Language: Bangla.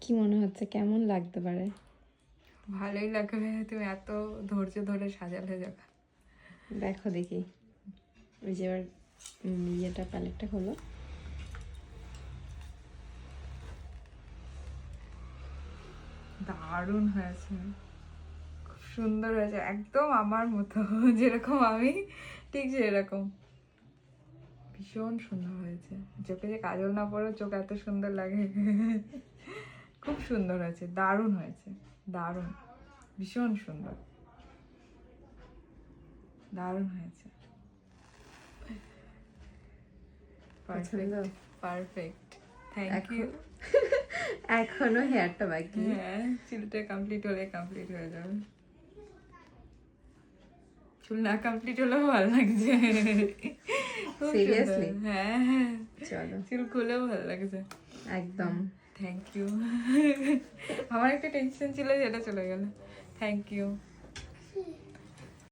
কি মনে হচ্ছে, কেমন লাগতে পারে? ভালোই লাগবে, তুমি এত ধৈর্য ধরে সাজালে যখন। দেখো দেখি, ওই যে এবার ইয়েটা প্যালেটটা হলো। দারুণ হয়েছে, খুব সুন্দর হয়েছে, একদম আমার মতো, যেরকম আমি ঠিক যেরকম। ভীষণ সুন্দর হয়েছে। চোখে যে কাজল না পড়ো চোখ এত সুন্দর লাগে। খুব সুন্দর হয়েছে, দারুণ হয়েছে, দারুণ, ভীষণ সুন্দর, দারুণ হয়েছে। পছন্দ? Perfect, thank you. এখনো হেয়ারটা বাকি। হ্যাঁ, চুলটা কমপ্লিট হলে কমপ্লিট হয়ে যাবে। চুল না কমপ্লিট হলেও ভালো লাগছে। খুব সুন্দর। Seriously? হ্যাঁ হ্যাঁ, চলো, চুল খুলেও ভালো লাগছে। একদম। Thank you. আমার একটা টেনশন ছিল, যেটা চলে গেল। Thank you.